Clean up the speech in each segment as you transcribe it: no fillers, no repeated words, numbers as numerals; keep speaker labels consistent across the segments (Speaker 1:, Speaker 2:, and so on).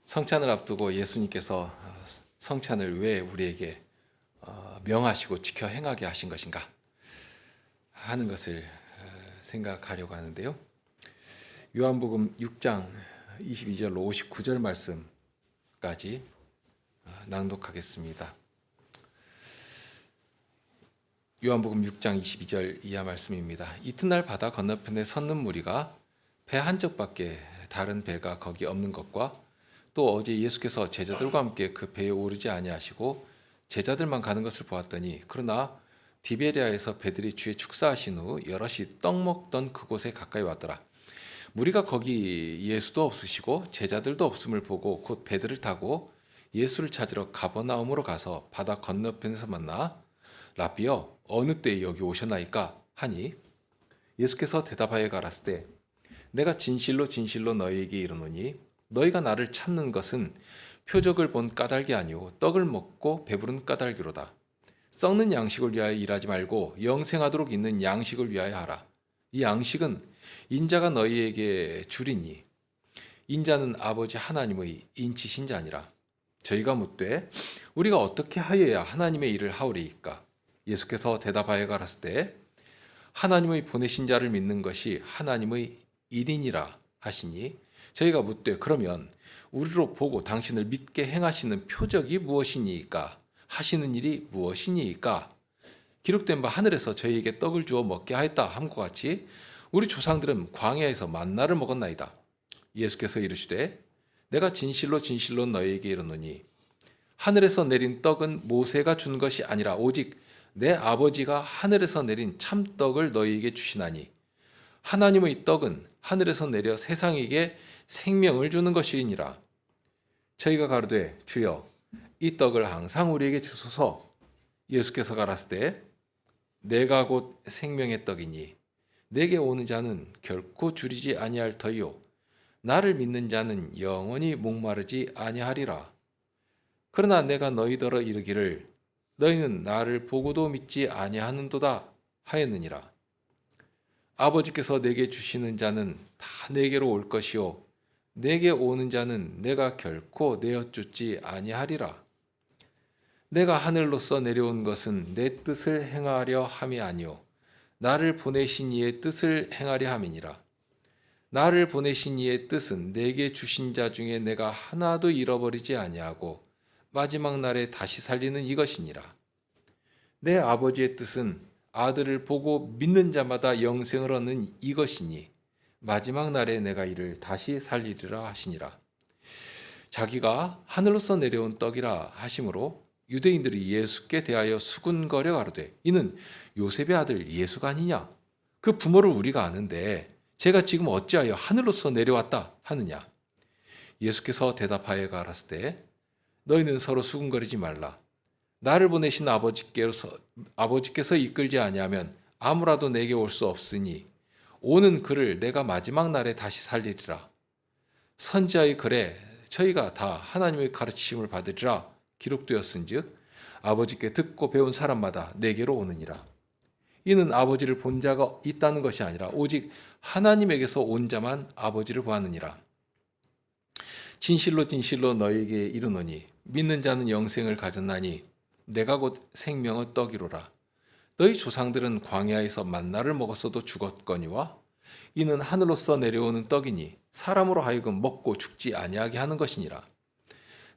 Speaker 1: 성찬을 앞두고 예수님께서 성찬을 왜 우리에게 명하시고 지켜 행하게 하신 것인가 하는 것을 생각하려고 하는데요. 요한복음 6장 22절로 59절 말씀까지 낭독하겠습니다. 요한복음 6장 22절 이하 말씀입니다. 이튿날 바다 건너편에 섰는 무리가 배 한 척밖에 다른 배가 거기 없는 것과 또 어제 예수께서 제자들과 함께 그 배에 오르지 아니하시고 제자들만 가는 것을 보았더니 그러나 디베리아에서 배들이 주의 축사하신 후 여럿이 떡 먹던 그곳에 가까이 왔더라. 무리가 거기 예수도 없으시고 제자들도 없음을 보고 곧 배들을 타고 예수를 찾으러 가버나움으로 가서 바다 건너편에서 만나 라비여 어느 때에 여기 오셨나이까 하니 예수께서 대답하여 가라사대 내가 진실로 진실로 너희에게 이르노니 너희가 나를 찾는 것은 표적을 본 까닭이 아니오 떡을 먹고 배부른 까닭이로다. 썩는 양식을 위하여 일하지 말고 영생하도록 있는 양식을 위하여 하라. 이 양식은 인자가 너희에게 주리니 인자는 아버지 하나님의 인치신 자니라. 저희가 묻되 우리가 어떻게 하여야 하나님의 일을 하오리이까? 예수께서 대답하여 가라사대 하나님의 보내신 자를 믿는 것이 하나님의 일이니라 하시니 저희가 묻되 그러면 우리로 보고 당신을 믿게 행하시는 표적이 무엇이니까? 하시는 일이 무엇이니까? 기록된 바 하늘에서 저희에게 떡을 주어 먹게 하였다 함과 같이 우리 조상들은 광야에서 만나를 먹었나이다. 예수께서 이르시되 내가 진실로 진실로 너희에게 이르노니 하늘에서 내린 떡은 모세가 준 것이 아니라 오직 내 아버지가 하늘에서 내린 참떡을 너희에게 주시나니 하나님의 떡은 하늘에서 내려 세상에게 생명을 주는 것이니라. 저희가 가로되 주여 이 떡을 항상 우리에게 주소서. 예수께서 가라사대 내가 곧 생명의 떡이니 내게 오는 자는 결코 줄이지 아니할 터이요 나를 믿는 자는 영원히 목마르지 아니하리라. 그러나 내가 너희더러 이르기를 너희는 나를 보고도 믿지 아니하는도다 하였느니라. 아버지께서 내게 주시는 자는 다 내게로 올 것이요 내게 오는 자는 내가 결코 내어 쫓지 아니하리라. 내가 하늘로서 내려온 것은 내 뜻을 행하려 함이 아니요 나를 보내신 이의 뜻을 행하려 함이니라. 나를 보내신 이의 뜻은 내게 주신 자 중에 내가 하나도 잃어버리지 아니하고 마지막 날에 다시 살리는 이것이니라. 내 아버지의 뜻은 아들을 보고 믿는 자마다 영생을 얻는 이것이니 마지막 날에 내가 이를 다시 살리리라 하시니라. 자기가 하늘로서 내려온 떡이라 하심으로 유대인들이 예수께 대하여 수군거려 가로되 이는 요셉의 아들 예수가 아니냐? 그 부모를 우리가 아는데 제가 지금 어찌하여 하늘로서 내려왔다 하느냐? 예수께서 대답하여 가라사대 너희는 서로 수군거리지 말라. 나를 보내신 아버지께서 이끌지 아니하면 아무라도 내게 올 수 없으니 오는 그를 내가 마지막 날에 다시 살리리라. 선지자의 글에 저희가 다 하나님의 가르치심을 받으리라 기록되었은즉 아버지께 듣고 배운 사람마다 내게로 오느니라. 이는 아버지를 본 자가 있다는 것이 아니라 오직 하나님에게서 온 자만 아버지를 보았느니라. 진실로 진실로 너희에게 이르노니 믿는 자는 영생을 가졌나니 내가 곧 생명의 떡이로라. 너희 조상들은 광야에서 만나를 먹었어도 죽었거니와 이는 하늘로서 내려오는 떡이니 사람으로 하여금 먹고 죽지 아니하게 하는 것이니라.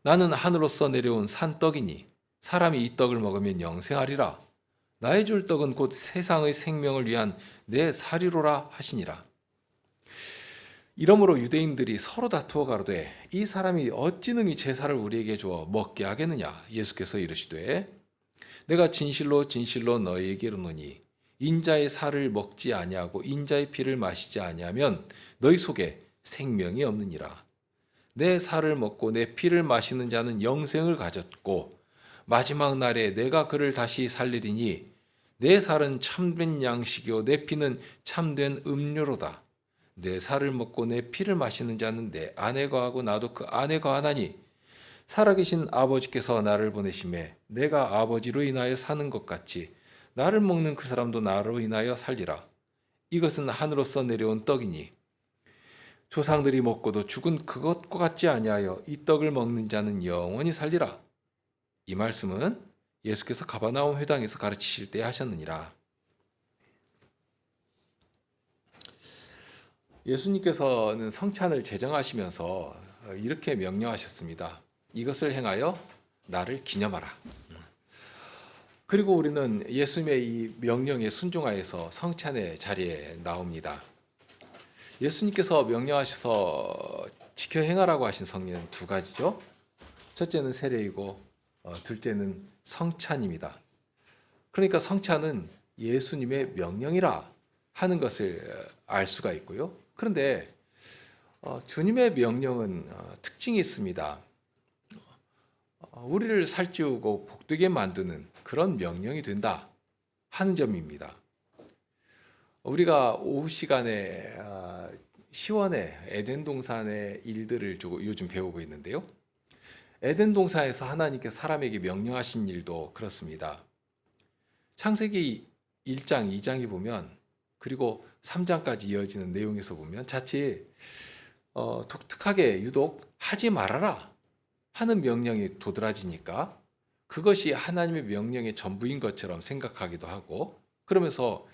Speaker 1: 나는 하늘로서 내려온 산떡이니 사람이 이 떡을 먹으면 영생하리라. 나의 줄 떡은 곧 세상의 생명을 위한 내 살이로라 하시니라. 이러므로 유대인들이 서로 다투어 가로되 이 사람이 어찌 능히 제사를 우리에게 주어 먹게 하겠느냐? 예수께서 이르시되 내가 진실로 진실로 너희에게 이르노니 인자의 살을 먹지 아니하고 인자의 피를 마시지 아니하면 너희 속에 생명이 없느니라. 내 살을 먹고 내 피를 마시는 자는 영생을 가졌고 마지막 날에 내가 그를 다시 살리리니 내 살은 참된 양식이요 내 피는 참된 음료로다. 내 살을 먹고 내 피를 마시는 자는 내 안에 거하고 나도 그 안에 거하나니 살아계신 아버지께서 나를 보내심에 내가 아버지로 인하여 사는 것 같이 나를 먹는 그 사람도 나로 인하여 살리라. 이것은 하늘로서 내려온 떡이니 조상들이 먹고도 죽은 그것과 같지 아니하여 이 떡을 먹는 자는 영원히 살리라. 이 말씀은 예수께서 가버나움 회당에서 가르치실 때 하셨느니라. 예수님께서는 성찬을 제정하시면서 이렇게 명령하셨습니다. 이것을 행하여 나를 기념하라. 그리고 우리는 예수님의 이 명령에 순종하여서 성찬의 자리에 나옵니다. 예수님께서 명령하셔서 지켜 행하라고 하신 성리는 두 가지죠. 첫째는 세례이고 둘째는 성찬입니다. 그러니까 성찬은 예수님의 명령이라 하는 것을 알 수가 있고요. 그런데 주님의 명령은 특징이 있습니다. 우리를 살찌우고 복되게 만드는 그런 명령이 된다 하는 점입니다. 우리가 오후 시간에 시원의 에덴 동산의 일들을 요즘 배우고 있는데요. 에덴 동산에서 하나님께서 사람에게 명령하신 일도 그렇습니다. 창세기 1장, 2장에 보면 그리고 3장까지 이어지는 내용에서 보면 자칫 독특하게 유독 하지 말아라 하는 명령이 도드라지니까 그것이 하나님의 명령의 전부인 것처럼 생각하기도 하고, 그러면서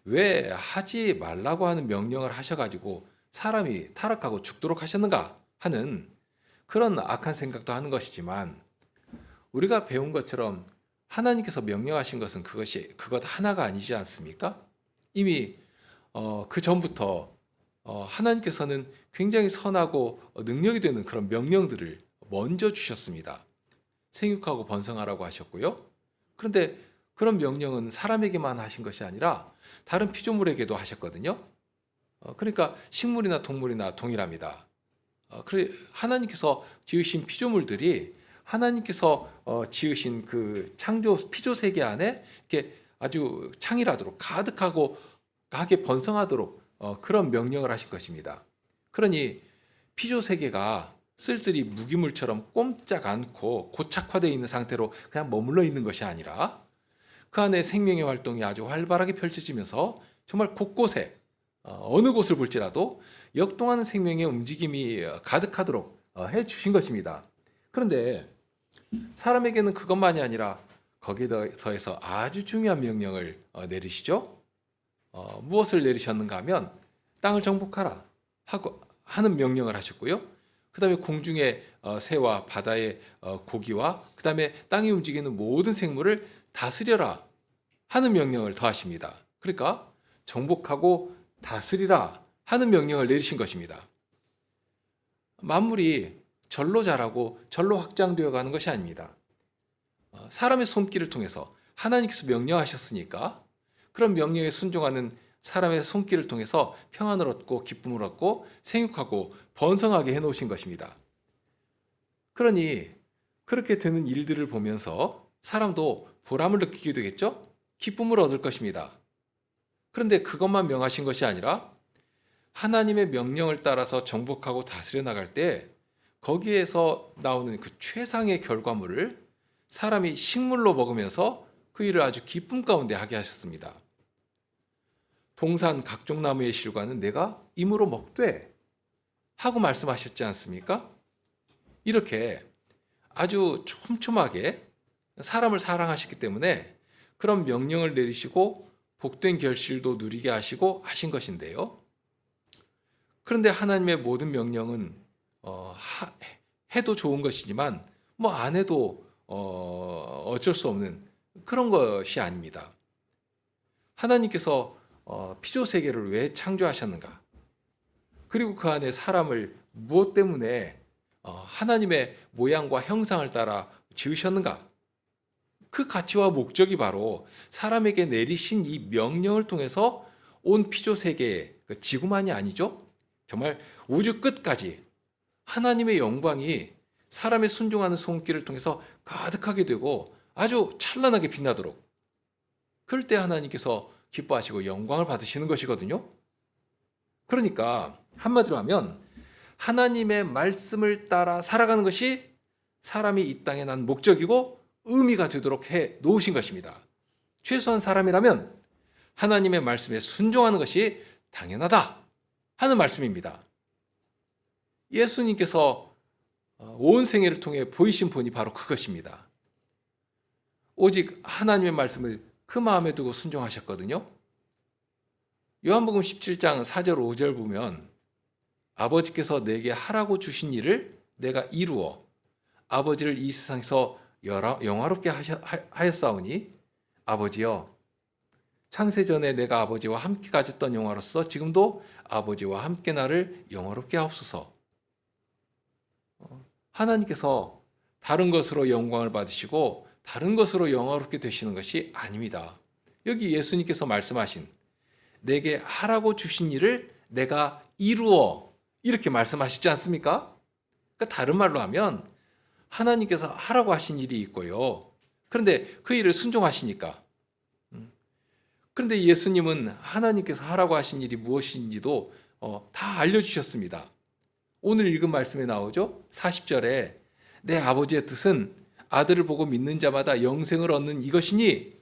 Speaker 1: 왜 하지 말라고 하는 명령을 하셔가지고 사람이 타락하고 죽도록 하셨는가 하는 그런 악한 생각도 하는 것이지만, 우리가 배운 것처럼 하나님께서 명령하신 것은 그것 하나가 아니지 않습니까? 이미 그 전부터 하나님께서는 굉장히 선하고 능력이 되는 그런 명령들을 먼저 주셨습니다. 생육하고 번성하라고 하셨고요. 그런데 그런 명령은 사람에게만 하신 것이 아니라 다른 피조물에게도 하셨거든요. 그러니까 식물이나 동물이나 동일합니다. 하나님께서 지으신 피조물들이 하나님께서 지으신 그 창조 피조 세계 안에 이렇게 아주 창일하도록 가득하게 번성하도록 그런 명령을 하신 것입니다. 그러니 피조 세계가 쓸쓸히 무기물처럼 꼼짝 않고 고착화되어 있는 상태로 그냥 머물러 있는 것이 아니라 그 안에 생명의 활동이 아주 활발하게 펼쳐지면서 정말 곳곳에 어느 곳을 볼지라도 역동하는 생명의 움직임이 가득하도록 해 주신 것입니다. 그런데 사람에게는 그것만이 아니라 거기에 더해서 아주 중요한 명령을 내리시죠. 무엇을 내리셨는가 하면 땅을 정복하라 하는 명령을 하셨고요. 그 다음에 공중의 새와 바다의 고기와 그 다음에 땅이 움직이는 모든 생물을 다스려라 하는 명령을 더하십니다. 그러니까 정복하고 다스리라 하는 명령을 내리신 것입니다. 만물이 절로 자라고 절로 확장되어 가는 것이 아닙니다. 사람의 손길을 통해서 하나님께서 명령하셨으니까 그런 명령에 순종하는 사람의 손길을 통해서 평안을 얻고 기쁨을 얻고 생육하고 번성하게 해놓으신 것입니다. 그러니 그렇게 되는 일들을 보면서 사람도 보람을 느끼게 되겠죠? 기쁨을 얻을 것입니다. 그런데 그것만 명하신 것이 아니라 하나님의 명령을 따라서 정복하고 다스려 나갈 때 거기에서 나오는 그 최상의 결과물을 사람이 식물로 먹으면서 그 일을 아주 기쁨 가운데 하게 하셨습니다. 동산 각종 나무의 실과는 내가 임으로 먹되 하고 말씀하셨지 않습니까? 이렇게 아주 촘촘하게 사람을 사랑하셨기 때문에 그런 명령을 내리시고 복된 결실도 누리게 하시고 하신 것인데요. 그런데 하나님의 모든 명령은 해도 좋은 것이지만 안 해도 어쩔 수 없는 그런 것이 아닙니다. 하나님께서 피조 세계를 왜 창조하셨는가? 그리고 그 안에 사람을 무엇 때문에 하나님의 모양과 형상을 따라 지으셨는가? 그 가치와 목적이 바로 사람에게 내리신 이 명령을 통해서 온 피조 세계, 그 지구만이 아니죠? 정말 우주 끝까지 하나님의 영광이 사람의 순종하는 손길을 통해서 가득하게 되고 아주 찬란하게 빛나도록, 그럴 때 하나님께서 기뻐하시고 영광을 받으시는 것이거든요. 그러니까 한마디로 하면 하나님의 말씀을 따라 살아가는 것이 사람이 이 땅에 난 목적이고 의미가 되도록 해 놓으신 것입니다. 최소한 사람이라면 하나님의 말씀에 순종하는 것이 당연하다 하는 말씀입니다. 예수님께서 온 생애를 통해 보이신 본이 바로 그것입니다. 오직 하나님의 말씀을 그 마음에 두고 순종하셨거든요. 요한복음 17장 4절 5절 보면 아버지께서 내게 하라고 주신 일을 내가 이루어 아버지를 이 세상에서 영화롭게 하였사오니 아버지여 창세전에 내가 아버지와 함께 가졌던 영화로서 지금도 아버지와 함께 나를 영화롭게 하옵소서. 하나님께서 다른 것으로 영광을 받으시고 다른 것으로 영화롭게 되시는 것이 아닙니다. 여기 예수님께서 말씀하신 내게 하라고 주신 일을 내가 이루어 이렇게 말씀하시지 않습니까? 그러니까 다른 말로 하면 하나님께서 하라고 하신 일이 있고요. 그런데 그 일을 순종하시니까. 그런데 예수님은 하나님께서 하라고 하신 일이 무엇인지도 다 알려주셨습니다. 오늘 읽은 말씀에 나오죠. 40절에 내 아버지의 뜻은 아들을 보고 믿는 자마다 영생을 얻는 이것이니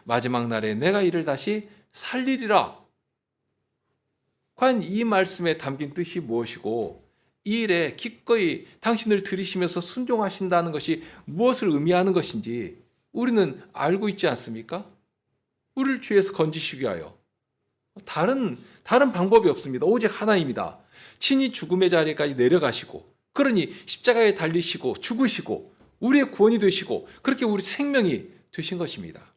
Speaker 1: 마지막 날에 내가 이를 다시 살리리라. 과연 이 말씀에 담긴 뜻이 무엇이고 이 일에 기꺼이 당신을 들이시면서 순종하신다는 것이 무엇을 의미하는 것인지 우리는 알고 있지 않습니까? 우리를 죄에서 건지시기 위하여 다른 방법이 없습니다. 오직 하나입니다. 친히 죽음의 자리까지 내려가시고 그러니 십자가에 달리시고 죽으시고 우리의 구원이 되시고 그렇게 우리 생명이 되신 것입니다.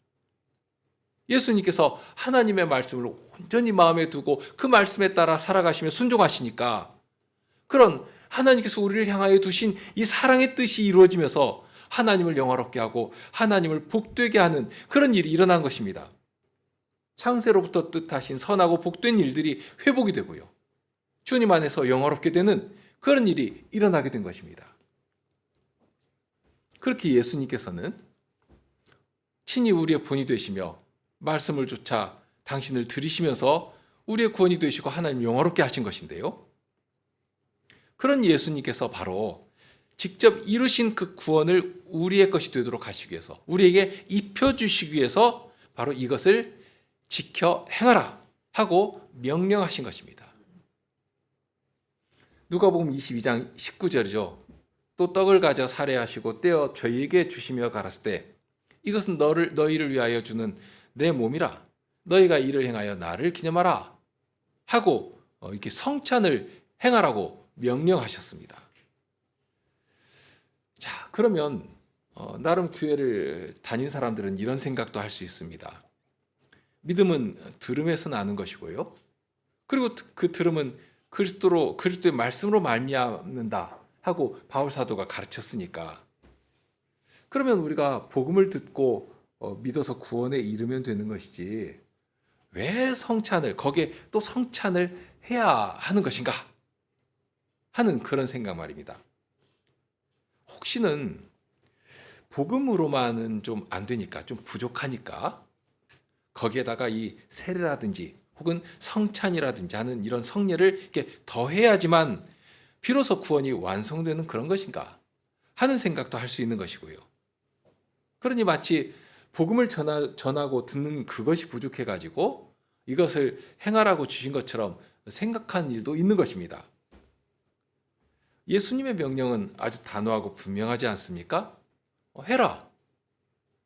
Speaker 1: 예수님께서 하나님의 말씀을 온전히 마음에 두고 그 말씀에 따라 살아가시며 순종하시니까 그런 하나님께서 우리를 향하여 두신 이 사랑의 뜻이 이루어지면서 하나님을 영화롭게 하고 하나님을 복되게 하는 그런 일이 일어난 것입니다. 창세로부터 뜻하신 선하고 복된 일들이 회복이 되고요. 주님 안에서 영화롭게 되는 그런 일이 일어나게 된 것입니다. 그렇게 예수님께서는 친히 우리의 본이 되시며 말씀을 쫓아 당신을 들이시면서 우리의 구원이 되시고 하나님 영화롭게 하신 것인데요. 그런 예수님께서 바로 직접 이루신 그 구원을 우리의 것이 되도록 하시기 위해서 우리에게 입혀주시기 위해서 바로 이것을 지켜 행하라 하고 명령하신 것입니다. 누가복음 22장 19절이죠. 또 떡을 가져 살해하시고 떼어 저희에게 주시며 가라사대 때 이것은 너희를 위하여 주는 내 몸이라 너희가 이를 행하여 나를 기념하라 하고 이렇게 성찬을 행하라고 명령하셨습니다. 자, 그러면 나름 교회를 다닌 사람들은 이런 생각도 할 수 있습니다. 믿음은 들음에서 나는 것이고요. 그리고 그 들음은 그리스도의 말씀으로 말미암는다 하고 바울 사도가 가르쳤으니까 그러면 우리가 복음을 듣고 믿어서 구원에 이르면 되는 것이지 왜 거기에 또 성찬을 해야 하는 것인가 하는 그런 생각 말입니다. 혹시는 복음으로만은 좀 안 되니까 좀 부족하니까 거기에다가 이 세례라든지 혹은 성찬이라든지 하는 이런 성례를 이렇게 더해야지만 비로소 구원이 완성되는 그런 것인가 하는 생각도 할 수 있는 것이고요. 그러니 마치 복음을 전하고 듣는 그것이 부족해가지고 이것을 행하라고 주신 것처럼 생각한 일도 있는 것입니다. 예수님의 명령은 아주 단호하고 분명하지 않습니까? 해라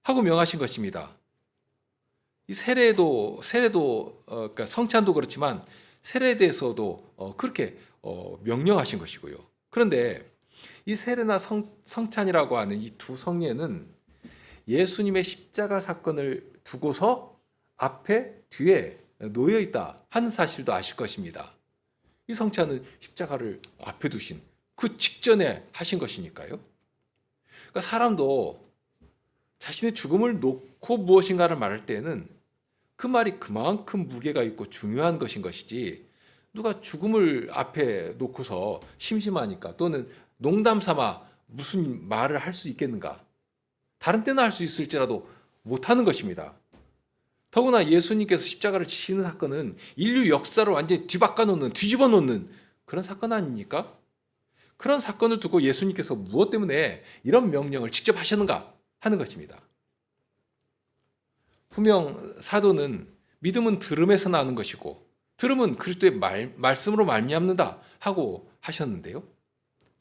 Speaker 1: 하고 명하신 것입니다. 이 세례도 그러니까 성찬도 그렇지만 세례에 대해서도 그렇게 명령하신 것이고요. 그런데 이 세례나 성찬이라고 하는 이 두 성례는 예수님의 십자가 사건을 두고서 앞에 뒤에 놓여 있다 하는 사실도 아실 것입니다. 이 성찬은 십자가를 앞에 두신 그 직전에 하신 것이니까요. 그러니까 사람도 자신의 죽음을 놓고 무엇인가를 말할 때는 그 말이 그만큼 무게가 있고 중요한 것이지 누가 죽음을 앞에 놓고서 심심하니까 또는 농담 삼아 무슨 말을 할 수 있겠는가? 다른 때는 할 수 있을지라도 못하는 것입니다. 더구나 예수님께서 십자가를 지시는 사건은 인류 역사를 완전히 뒤집어 놓는 그런 사건 아닙니까? 그런 사건을 두고 예수님께서 무엇 때문에 이런 명령을 직접 하셨는가 하는 것입니다. 분명 사도는 믿음은 들음에서 나는 것이고 들음은 그리스도의 말씀으로 말미암는다 하고 하셨는데요.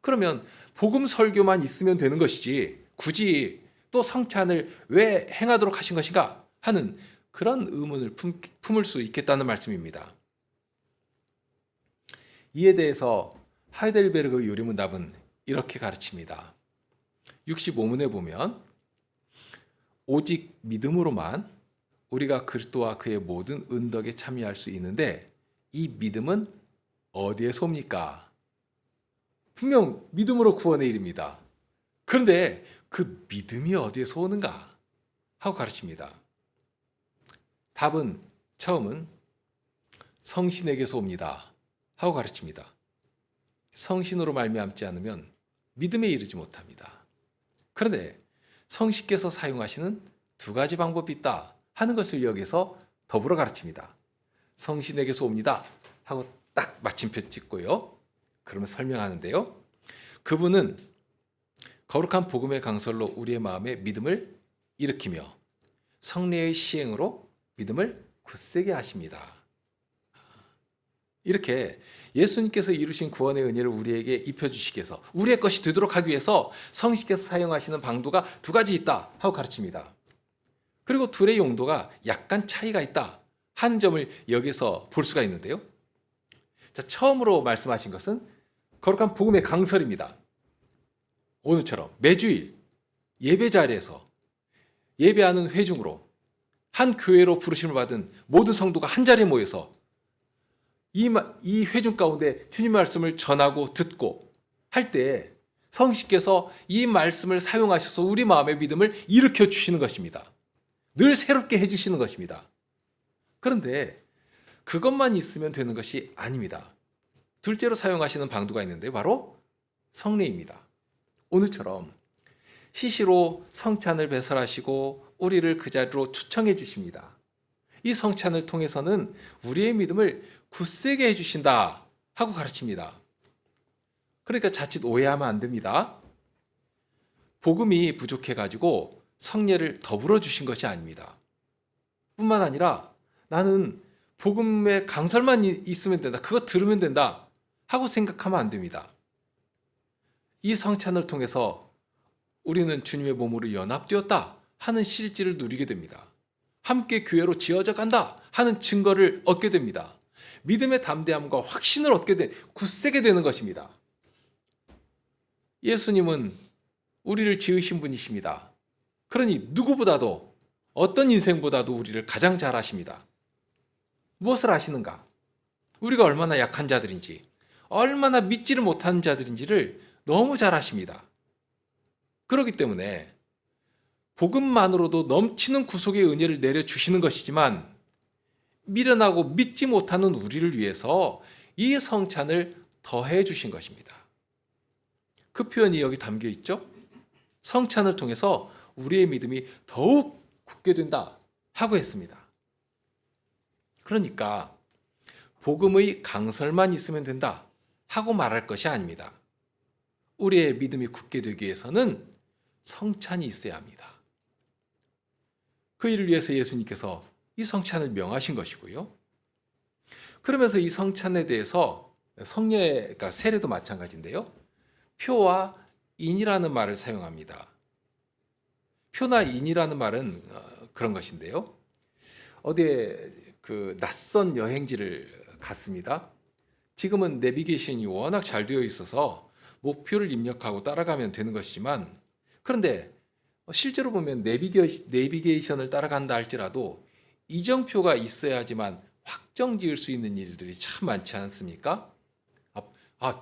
Speaker 1: 그러면 복음 설교만 있으면 되는 것이지 굳이 또 성찬을 왜 행하도록 하신 것인가 하는 그런 의문을 품을 수 있겠다는 말씀입니다. 이에 대해서 하이델베르그 요리문답은 이렇게 가르칩니다. 65문에 보면 오직 믿음으로만 우리가 그리스도와 그의 모든 은덕에 참여할 수 있는데 이 믿음은 어디에서 옵니까? 분명 믿음으로 구원에 이릅니다. 그런데 그 믿음이 어디에서 오는가? 하고 가르칩니다. 답은 처음은 성신에게서 옵니다. 하고 가르칩니다. 성신으로 말미암지 않으면 믿음에 이르지 못합니다. 그런데 성신께서 사용하시는 두 가지 방법이 있다 하는 것을 여기서 더불어 가르칩니다. 성신에게서 옵니다 하고 딱 마침표 찍고요. 그러면 설명하는데요. 그분은 거룩한 복음의 강설로 우리의 마음에 믿음을 일으키며 성례의 시행으로 믿음을 굳세게 하십니다. 이렇게 예수님께서 이루신 구원의 은혜를 우리에게 입혀주시기 위해서 우리의 것이 되도록 하기 위해서 성신께서 사용하시는 방도가 두 가지 있다 하고 가르칩니다. 그리고 둘의 용도가 약간 차이가 있다 하는 점을 여기서 볼 수가 있는데요. 자, 처음으로 말씀하신 것은 거룩한 복음의 강설입니다. 오늘처럼 매주일 예배 자리에서 예배하는 회중으로 한 교회로 부르심을 받은 모든 성도가 한 자리에 모여서 이 회중 가운데 주님 말씀을 전하고 듣고 할 때 성신께서 이 말씀을 사용하셔서 우리 마음의 믿음을 일으켜 주시는 것입니다. 늘 새롭게 해주시는 것입니다. 그런데 그것만 있으면 되는 것이 아닙니다. 둘째로 사용하시는 방도가 있는데 바로 성례입니다. 오늘처럼 시시로 성찬을 배설하시고 우리를 그 자리로 초청해 주십니다. 이 성찬을 통해서는 우리의 믿음을 굳세게 해주신다 하고 가르칩니다. 그러니까 자칫 오해하면 안 됩니다. 복음이 부족해가지고 성례를 더불어 주신 것이 아닙니다. 뿐만 아니라 나는 복음의 강설만 있으면 된다, 그거 들으면 된다 하고 생각하면 안 됩니다. 이 성찬을 통해서 우리는 주님의 몸으로 연합되었다 하는 실질을 누리게 됩니다. 함께 교회로 지어져 간다 하는 증거를 얻게 됩니다. 믿음의 담대함과 확신을 얻게 굳세게 되는 것입니다. 예수님은 우리를 지으신 분이십니다. 그러니 누구보다도 어떤 인생보다도 우리를 가장 잘 아십니다. 무엇을 아시는가? 우리가 얼마나 약한 자들인지, 얼마나 믿지를 못하는 자들인지를 너무 잘 아십니다. 그렇기 때문에 복음만으로도 넘치는 구속의 은혜를 내려주시는 것이지만 미련하고 믿지 못하는 우리를 위해서 이 성찬을 더해 주신 것입니다. 그 표현이 여기 담겨 있죠? 성찬을 통해서 우리의 믿음이 더욱 굳게 된다 하고 했습니다. 그러니까 복음의 강설만 있으면 된다 하고 말할 것이 아닙니다. 우리의 믿음이 굳게 되기 위해서는 성찬이 있어야 합니다. 그 일을 위해서 예수님께서 이 성찬을 명하신 것이고요. 그러면서 이 성찬에 대해서 성례가 세례도 마찬가지인데요. 표와 인이라는 말을 사용합니다. 표나 인이라는 말은 그런 것인데요. 어디에 그 낯선 여행지를 갔습니다. 지금은 내비게이션이 워낙 잘 되어 있어서 목표를 입력하고 따라가면 되는 것이지만 그런데 실제로 보면 내비게이션을 따라간다 할지라도 이정표가 있어야지만 확정 지을 수 있는 일들이 참 많지 않습니까?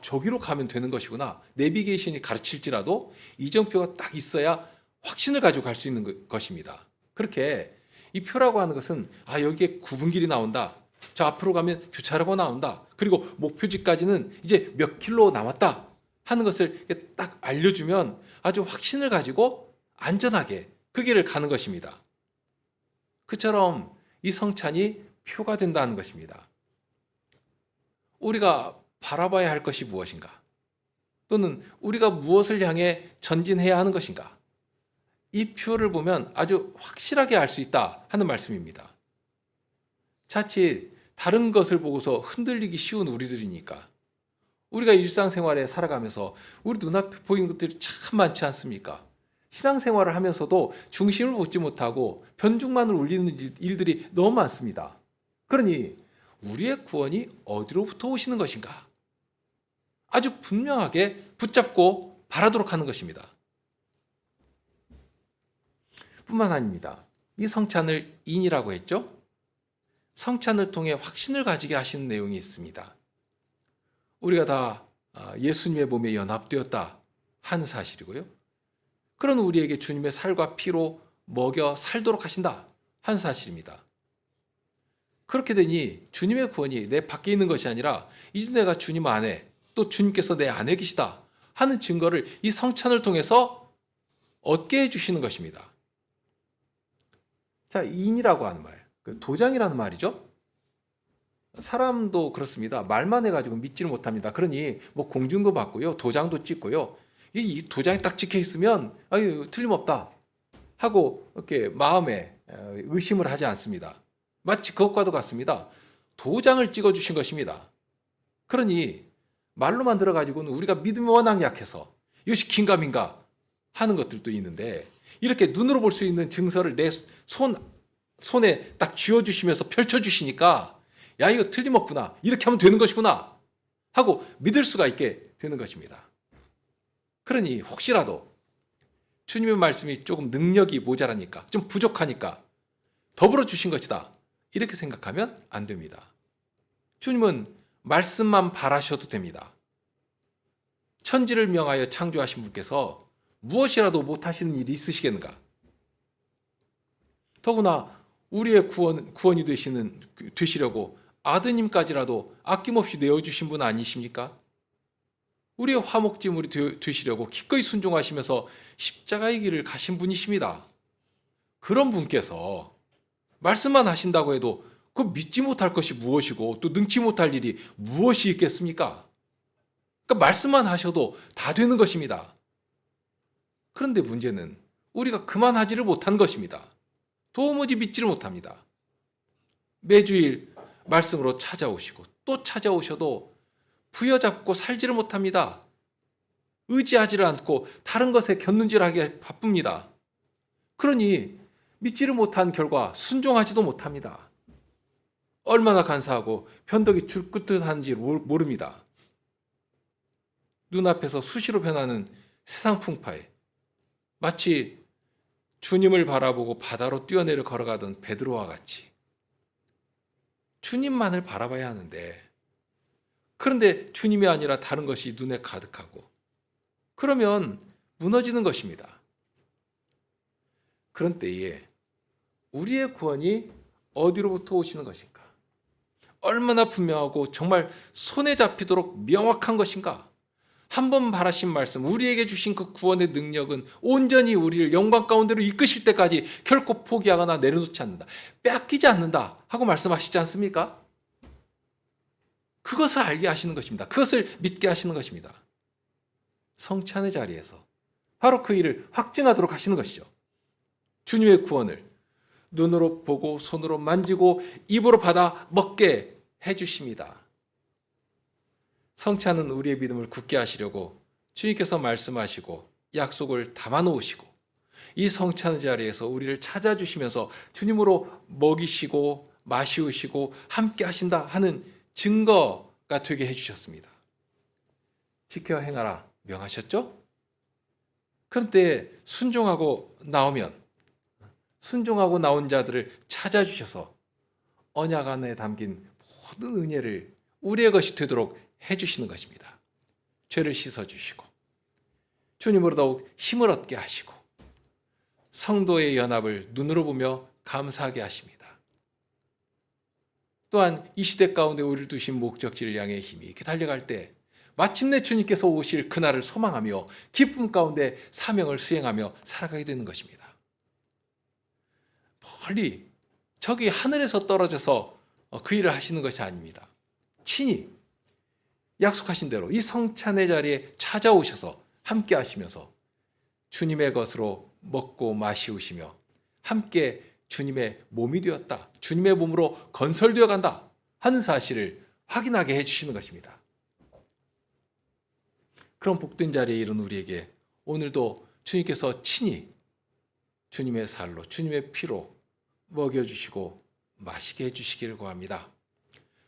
Speaker 1: 저기로 가면 되는 것이구나. 내비게이션이 가르칠지라도 이정표가 딱 있어야 확신을 가지고 갈 수 있는 것입니다. 그렇게 이 표라고 하는 것은 여기에 구분길이 나온다. 저 앞으로 가면 교차로가 나온다. 그리고 목표지까지는 이제 몇 킬로 남았다 하는 것을 딱 알려주면 아주 확신을 가지고 안전하게 그 길을 가는 것입니다. 그처럼 이 성찬이 표가 된다는 것입니다. 우리가 바라봐야 할 것이 무엇인가? 또는 우리가 무엇을 향해 전진해야 하는 것인가? 이 표를 보면 아주 확실하게 알 수 있다 하는 말씀입니다. 자칫 다른 것을 보고서 흔들리기 쉬운 우리들이니까 우리가 일상생활에 살아가면서 우리 눈앞에 보이는 것들이 참 많지 않습니까? 신앙생활을 하면서도 중심을 보지 못하고 변죽만을 울리는 일들이 너무 많습니다. 그러니 우리의 구원이 어디로부터 오시는 것인가? 아주 분명하게 붙잡고 바라도록 하는 것입니다. 뿐만 아닙니다. 이 성찬을 인이라고 했죠? 성찬을 통해 확신을 가지게 하시는 내용이 있습니다. 우리가 다 예수님의 몸에 연합되었다 하는 사실이고요. 그런 우리에게 주님의 살과 피로 먹여 살도록 하신다 하는 사실입니다. 그렇게 되니 주님의 구원이 내 밖에 있는 것이 아니라 이제 내가 주님 안에, 또 주님께서 내 안에 계시다 하는 증거를 이 성찬을 통해서 얻게 해주시는 것입니다. 자, 인이라고 하는 말, 도장이라는 말이죠. 사람도 그렇습니다. 말만 해가지고 믿지를 못합니다. 그러니 뭐 공증도 받고요, 도장도 찍고요. 이 도장이 딱 찍혀 있으면 아유 틀림없다 하고 이렇게 마음에 의심을 하지 않습니다. 마치 그것과도 같습니다. 도장을 찍어 주신 것입니다. 그러니 말로만 들어가지고는 우리가 믿음이 워낙 약해서 이것이 긴가민가 하는 것들도 있는데, 이렇게 눈으로 볼 수 있는 증서를 내 손에 딱 쥐어주시면서 펼쳐주시니까 야, 이거 틀림없구나, 이렇게 하면 되는 것이구나 하고 믿을 수가 있게 되는 것입니다. 그러니 혹시라도 주님의 말씀이 조금 능력이 모자라니까, 좀 부족하니까 더불어 주신 것이다 이렇게 생각하면 안 됩니다. 주님은 말씀만 바라셔도 됩니다. 천지를 명하여 창조하신 분께서 무엇이라도 못하시는 일이 있으시겠는가? 더구나 우리의 구원이 되시려고 아드님까지라도 아낌없이 내어주신 분 아니십니까? 우리의 화목제물이 되시려고 기꺼이 순종하시면서 십자가의 길을 가신 분이십니다. 그런 분께서 말씀만 하신다고 해도 그 믿지 못할 것이 무엇이고 또 능치 못할 일이 무엇이 있겠습니까? 그러니까 말씀만 하셔도 다 되는 것입니다. 그런데 문제는 우리가 그만하지를 못한 것입니다. 도무지 믿지를 못합니다. 매주일 말씀으로 찾아오시고 또 찾아오셔도 부여잡고 살지를 못합니다. 의지하지를 않고 다른 것에 곁눈질하기에 바쁩니다. 그러니 믿지를 못한 결과 순종하지도 못합니다. 얼마나 간사하고 변덕이 줄긋듯한지 모릅니다. 눈앞에서 수시로 변하는 세상 풍파에 마치 주님을 바라보고 바다로 뛰어내려 걸어가던 베드로와 같이 주님만을 바라봐야 하는데, 그런데 주님이 아니라 다른 것이 눈에 가득하고 그러면 무너지는 것입니다. 그런 때에 우리의 구원이 어디로부터 오시는 것인가? 얼마나 분명하고 정말 손에 잡히도록 명확한 것인가? 한 번 바라신 말씀, 우리에게 주신 그 구원의 능력은 온전히 우리를 영광 가운데로 이끄실 때까지 결코 포기하거나 내려놓지 않는다, 빼앗기지 않는다 하고 말씀하시지 않습니까? 그것을 알게 하시는 것입니다. 그것을 믿게 하시는 것입니다. 성찬의 자리에서 바로 그 일을 확증하도록 하시는 것이죠. 주님의 구원을 눈으로 보고 손으로 만지고 입으로 받아 먹게 해주십니다. 성찬은 우리의 믿음을 굳게 하시려고 주님께서 말씀하시고 약속을 담아놓으시고 이 성찬의 자리에서 우리를 찾아주시면서 주님으로 먹이시고 마시우시고 함께 하신다 하는 증거가 되게 해주셨습니다. 지켜 행하라 명하셨죠? 그런데 순종하고 나온 자들을 찾아주셔서 언약 안에 담긴 모든 은혜를 우리의 것이 되도록 해주시는 것입니다. 죄를 씻어주시고 주님으로 더욱 힘을 얻게 하시고 성도의 연합을 눈으로 보며 감사하게 하십니다. 또한 이 시대 가운데 우리를 두신 목적지를 향해 힘이 있게 달려갈 때 마침내 주님께서 오실 그날을 소망하며 기쁨 가운데 사명을 수행하며 살아가게 되는 것입니다. 멀리 저기 하늘에서 떨어져서 그 일을 하시는 것이 아닙니다. 친히 약속하신 대로 이 성찬의 자리에 찾아오셔서 함께 하시면서 주님의 것으로 먹고 마시우시며 함께 주님의 몸이 되었다, 주님의 몸으로 건설되어 간다 하는 사실을 확인하게 해주시는 것입니다. 그런 복된 자리에 이른 우리에게 오늘도 주님께서 친히 주님의 살로 주님의 피로 먹여주시고 마시게 해주시기를 구합니다.